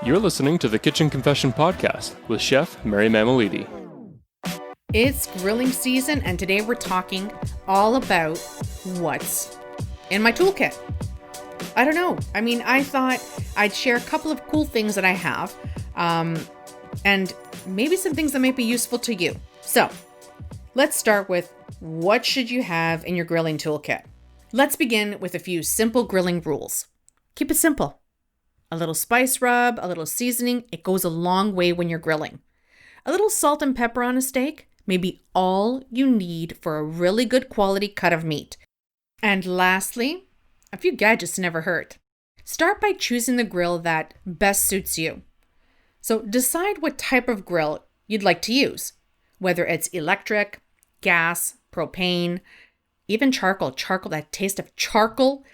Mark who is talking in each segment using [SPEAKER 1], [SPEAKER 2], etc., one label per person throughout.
[SPEAKER 1] You're listening to the Kitchen Confession Podcast with Chef Mary Mammoliti.
[SPEAKER 2] It's grilling season, and today we're talking all about what's in my toolkit. I don't know. I thought I'd share a couple of cool things that I have, and maybe some things that might be useful to you. So let's start with what should you have in your grilling toolkit. Let's begin with a few simple grilling rules. Keep it simple. A little spice rub, a little seasoning, it goes a long way when you're grilling. A little salt and pepper on a steak may be all you need for a really good quality cut of meat. And lastly, a few gadgets never hurt. Start by choosing the grill that best suits you. So decide what type of grill you'd like to use, whether it's electric, gas, propane, even charcoal. That taste of charcoal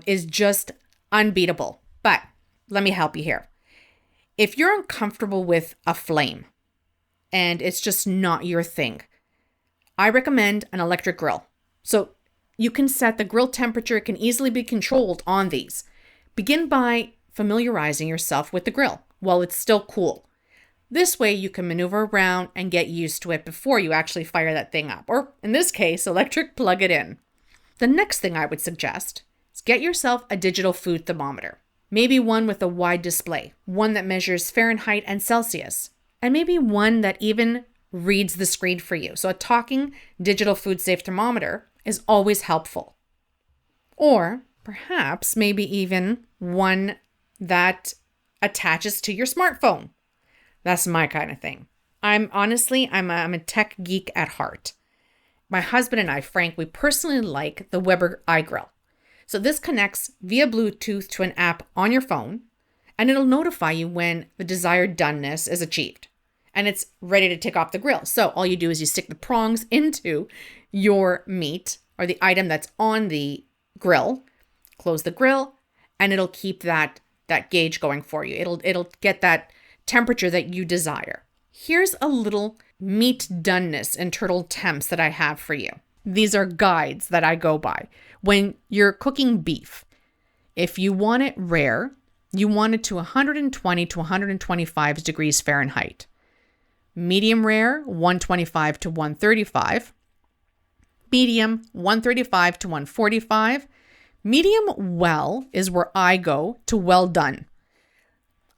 [SPEAKER 2] is just unbeatable. But let me help you here. If you're uncomfortable with a flame and it's just not your thing, I recommend an electric grill. So you can set the grill temperature. It can easily be controlled on these. Begin by familiarizing yourself with the grill while it's still cool. This way you can maneuver around and get used to it before you actually fire that thing up. Or in this case, electric plug it in. The next thing I would suggest is get yourself a digital food thermometer. Maybe one with a wide display, one that measures Fahrenheit and Celsius, and maybe one that even reads the screen for you. So a talking digital food safe thermometer is always helpful. Or perhaps maybe even one that attaches to your smartphone. That's my kind of thing. I'm a tech geek at heart. My husband and I, Frank, we personally like the Weber iGrill. So this connects via Bluetooth to an app on your phone, and it'll notify you when the desired doneness is achieved. And it's ready to take off the grill. So all you do is you stick the prongs into your meat or the item that's on the grill, close the grill, and it'll keep that gauge going for you. It'll get that temperature that you desire. Here's a little meat doneness and turtle temps that I have for you. These are guides that I go by. When you're cooking beef, if you want it rare, you want it to 120 to 125 degrees Fahrenheit. Medium rare, 125 to 135. Medium, 135 to 145. Medium well is where I go to well done.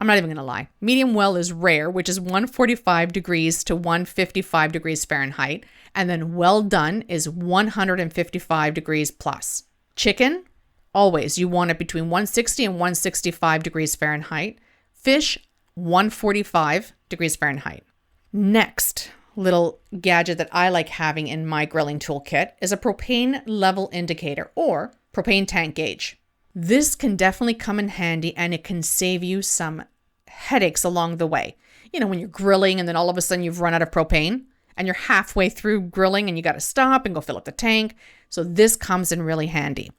[SPEAKER 2] I'm not even going to lie. Medium well is rare, which is 145 degrees to 155 degrees Fahrenheit. And then well done is 155 degrees plus. Chicken, always, you want it between 160 and 165 degrees Fahrenheit. Fish, 145 degrees Fahrenheit. Next little gadget that I like having in my grilling toolkit is a propane level indicator or propane tank gauge. This can definitely come in handy, and it can save you some headaches along the way. You know, when you're grilling and then all of a sudden you've run out of propane and you're halfway through grilling and you got to stop and go fill up the tank. So this comes in really handy.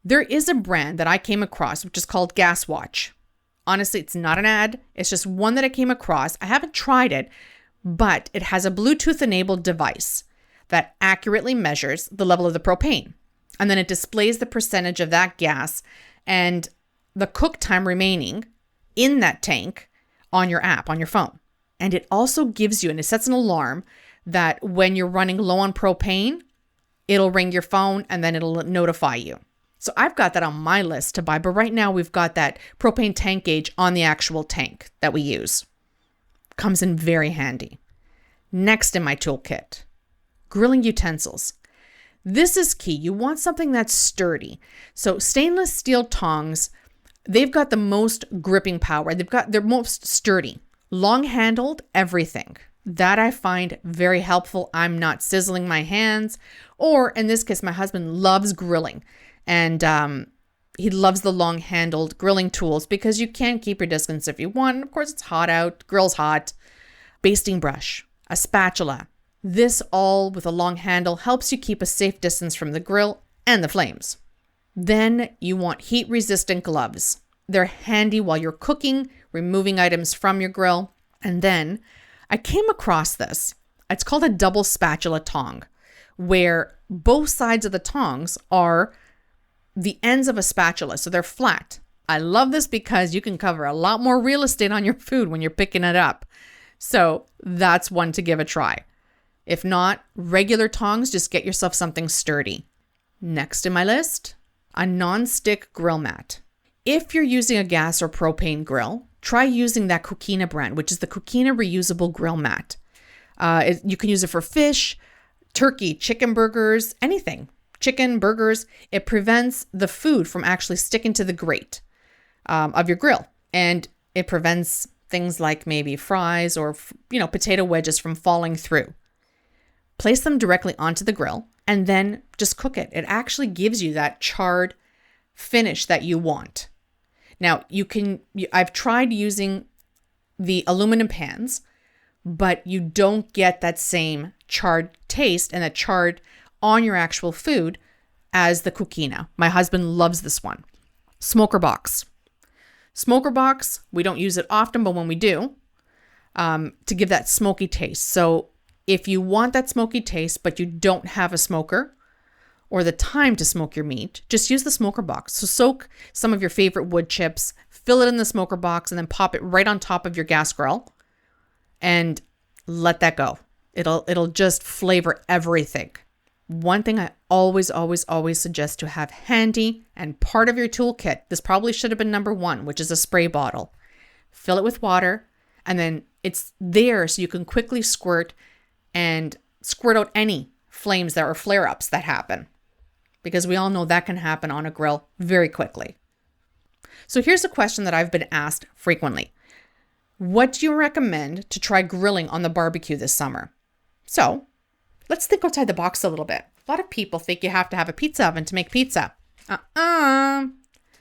[SPEAKER 2] There is a brand that I came across, which is called Gas Watch. Honestly, it's not an ad. It's just one that I came across. I haven't tried it, but it has a Bluetooth-enabled device that accurately measures the level of the propane. And then it displays the percentage of that gas and the cook time remaining in that tank on your app, on your phone. And it also gives you, and it sets an alarm that when you're running low on propane, it'll ring your phone and then it'll notify you. So I've got that on my list to buy, but right now we've got that propane tank gauge on the actual tank that we use. Comes in very handy. Next in my toolkit, grilling utensils. This is key. You want something that's sturdy. So stainless steel tongs, they've got the most gripping power. They're most sturdy, long handled, everything. That I find very helpful. I'm not sizzling my hands, or in this case, my husband loves grilling, and he loves the long handled grilling tools because you can keep your distance if you want. Of course, it's hot out, grill's hot. Basting brush, a spatula. This all with a long handle helps you keep a safe distance from the grill and the flames. Then you want heat-resistant gloves. They're handy while you're cooking, removing items from your grill. And then I came across this. It's called a double spatula tong, where both sides of the tongs are the ends of a spatula. So they're flat, I love this because you can cover a lot more real estate on your food when you're picking it up. So that's one to give a try. If not, regular tongs, just get yourself something sturdy. Next in my list, a non-stick grill mat. If you're using a gas or propane grill, try using that Kukina brand, which is the Kukina reusable grill mat. You can use it for fish, turkey, chicken burgers, anything. Chicken, burgers. It prevents the food from actually sticking to the grate of your grill. And it prevents things like maybe fries or, potato wedges from falling through. Place them directly onto the grill and then just cook it. It actually gives you that charred finish that you want. Now, I've tried using the aluminum pans, but you don't get that same charred taste and that charred on your actual food as the Kukina. My husband loves this one. Smoker box. Smoker box, we don't use it often, but when we do, to give that smoky taste. So if you want that smoky taste, but you don't have a smoker or the time to smoke your meat, just use the smoker box. So soak some of your favorite wood chips, fill it in the smoker box, and then pop it right on top of your gas grill and let that go. It'll just flavor everything. One thing I always suggest to have handy and part of your toolkit, this probably should have been number 1, which is a spray bottle. Fill it with water, and then it's there so you can quickly squirt out any flames that or flare-ups that happen. Because we all know that can happen on a grill very quickly. So here's a question that I've been asked frequently. What do you recommend to try grilling on the barbecue this summer? So let's think outside the box a little bit. A lot of people think you have to have a pizza oven to make pizza.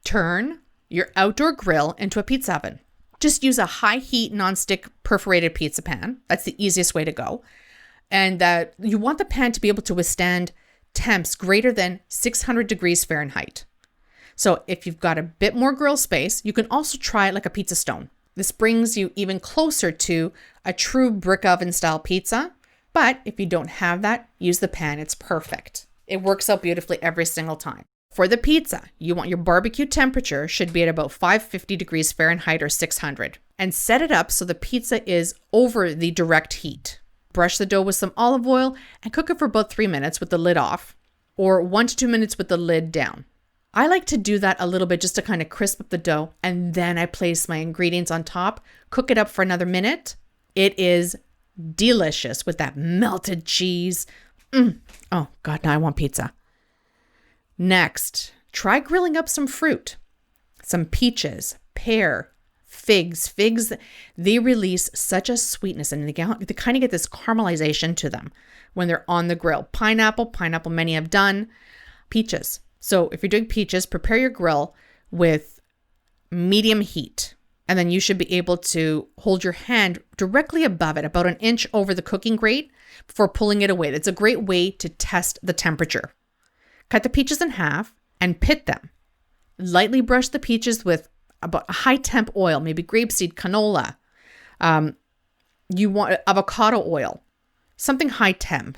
[SPEAKER 2] Turn your outdoor grill into a pizza oven. Just use a high heat nonstick perforated pizza pan. That's the easiest way to go. And you want the pan to be able to withstand temps greater than 600 degrees Fahrenheit. So if you've got a bit more grill space, you can also try it like a pizza stone. This brings you even closer to a true brick oven style pizza. But if you don't have that, use the pan. It's perfect. It works out beautifully every single time. For the pizza, you want your barbecue temperature should be at about 550 degrees Fahrenheit or 600. And set it up so the pizza is over the direct heat. Brush the dough with some olive oil and cook it for about 3 minutes with the lid off, or 1 to 2 minutes with the lid down. I like to do that a little bit just to kind of crisp up the dough, and then I place my ingredients on top, cook it up for another minute. It is delicious with that melted cheese. Oh God, now I want pizza. Next, try grilling up some fruit. Some peaches, pear, figs. Figs, they release such a sweetness and they kind of get this caramelization to them when they're on the grill. Pineapple, many have done. Peaches. So if you're doing peaches, prepare your grill with medium heat. And then you should be able to hold your hand directly above it, about an inch over the cooking grate before pulling it away. That's a great way to test the temperature. Cut the peaches in half and pit them. Lightly brush the peaches with about a high temp oil, maybe grapeseed, canola. You want avocado oil, something high temp.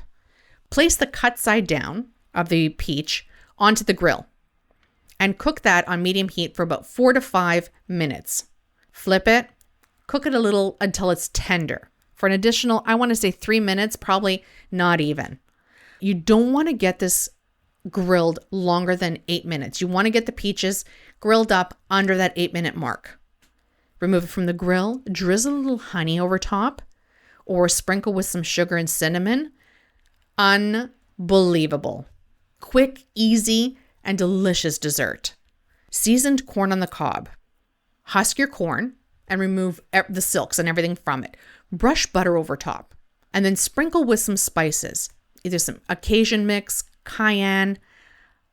[SPEAKER 2] Place the cut side down of the peach onto the grill and cook that on medium heat for about 4 to 5 minutes. Flip it, cook it a little until it's tender. For an additional, I want to say 3 minutes, probably not even. You don't want to get this grilled longer than 8 minutes. You want to get the peaches grilled up under that 8-minute mark. Remove it from the grill, drizzle a little honey over top, or sprinkle with some sugar and cinnamon. Unbelievable. Quick, easy, and delicious dessert. Seasoned corn on the cob. Husk your corn and remove the silks and everything from it. Brush butter over top and then sprinkle with some spices. Either some Cajun mix, cayenne,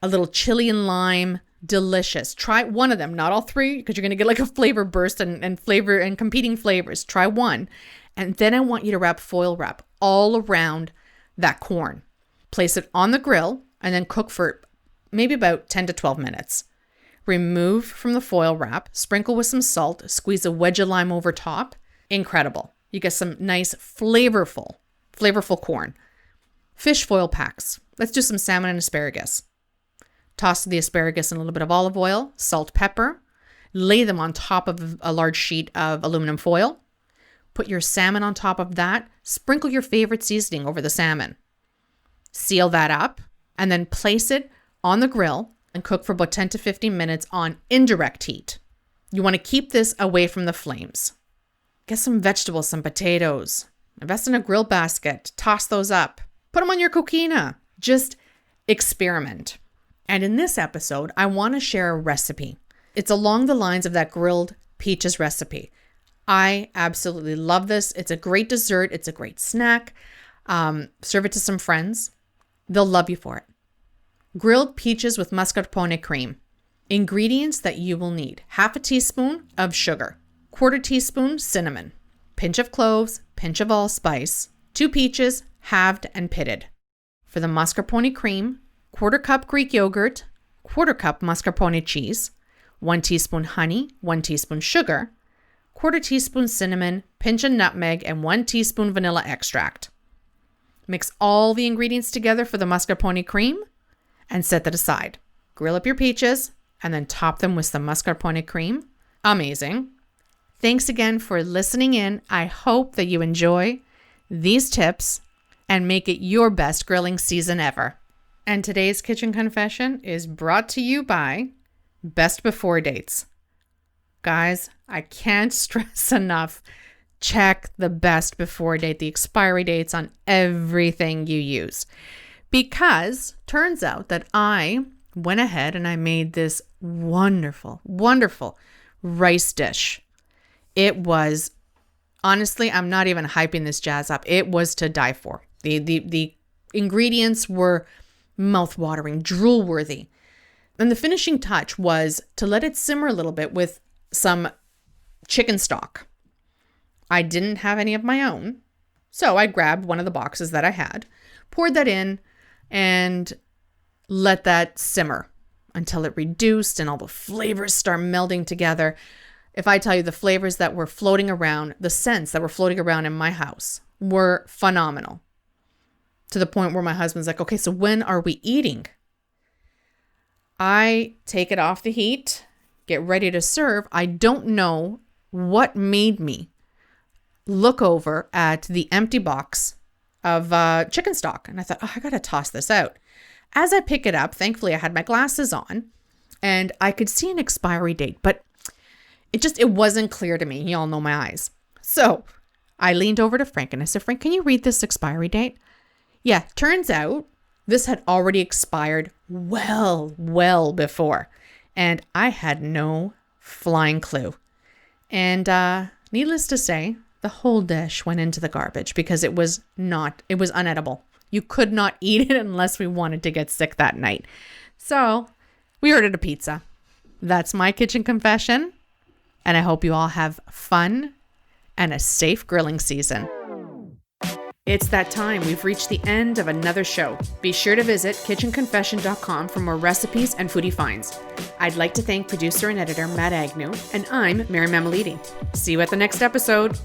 [SPEAKER 2] a little chili and lime. Delicious. Try one of them, not all three, because you're going to get like a flavor burst and flavor and competing flavors. Try one. And then I want you to wrap foil wrap all around that corn. Place it on the grill and then cook for maybe about 10 to 12 minutes. Remove from the foil wrap, sprinkle with some salt, squeeze a wedge of lime over top. Incredible. You get some nice flavorful corn. Fish foil packs. Let's do some salmon and asparagus. Toss the asparagus in a little bit of olive oil, salt, pepper. lay them on top of a large sheet of aluminum foil. Put your salmon on top of that. Sprinkle your favorite seasoning over the salmon. Seal that up and then place it on the grill and cook for about 10 to 15 minutes on indirect heat. You want to keep this away from the flames. Get some vegetables, some potatoes. Invest in a grill basket. Toss those up. Put them on your coquina. Just experiment. And in this episode, I want to share a recipe. It's along the lines of that grilled peaches recipe. I absolutely love this. It's a great dessert. It's a great snack. Serve it to some friends. They'll love you for it. Grilled peaches with mascarpone cream. Ingredients that you will need: half a teaspoon of sugar, quarter teaspoon cinnamon, pinch of cloves, pinch of allspice, 2 peaches, halved and pitted. For the mascarpone cream, quarter cup Greek yogurt, quarter cup mascarpone cheese, 1 teaspoon honey, 1 teaspoon sugar, quarter teaspoon cinnamon, pinch of nutmeg, and 1 teaspoon vanilla extract. Mix all the ingredients together for the mascarpone cream and set that aside. Grill up your peaches and then top them with some mascarpone cream. Amazing. Thanks again for listening in. I hope that you enjoy these tips and make it your best grilling season ever. And today's kitchen confession is brought to you by Best Before Dates. Guys, I can't stress enough. Check the best before date, the expiry dates on everything you use. Because turns out that I went ahead and I made this wonderful, wonderful rice dish. It was, honestly, I'm not even hyping this jazz up. It was to die for. The ingredients were mouth-watering, drool-worthy. And the finishing touch was to let it simmer a little bit with some chicken stock. I didn't have any of my own, so I grabbed one of the boxes that I had, poured that in, and let that simmer until it reduced and all the flavors start melding together. If I tell you the flavors that were floating around, the scents that were floating around in my house were phenomenal. To the point where my husband's like, okay, so when are we eating? I take it off the heat, get ready to serve. I don't know what made me look over at the empty box of chicken stock. And I thought, I got to toss this out. As I pick it up, thankfully I had my glasses on and I could see an expiry date, but it wasn't clear to me. You all know my eyes. So I leaned over to Frank and I said, Frank, can you read this expiry date? Yeah, turns out this had already expired well before. And I had no flying clue. And needless to say, the whole dish went into the garbage because it was unedible. You could not eat it unless we wanted to get sick that night. So we ordered a pizza. That's my kitchen confession. And I hope you all have fun and a safe grilling season. It's that time. We've reached the end of another show. Be sure to visit kitchenconfession.com for more recipes and foodie finds. I'd like to thank producer and editor Matt Agnew, and I'm Mary Mammoliti. See you at the next episode.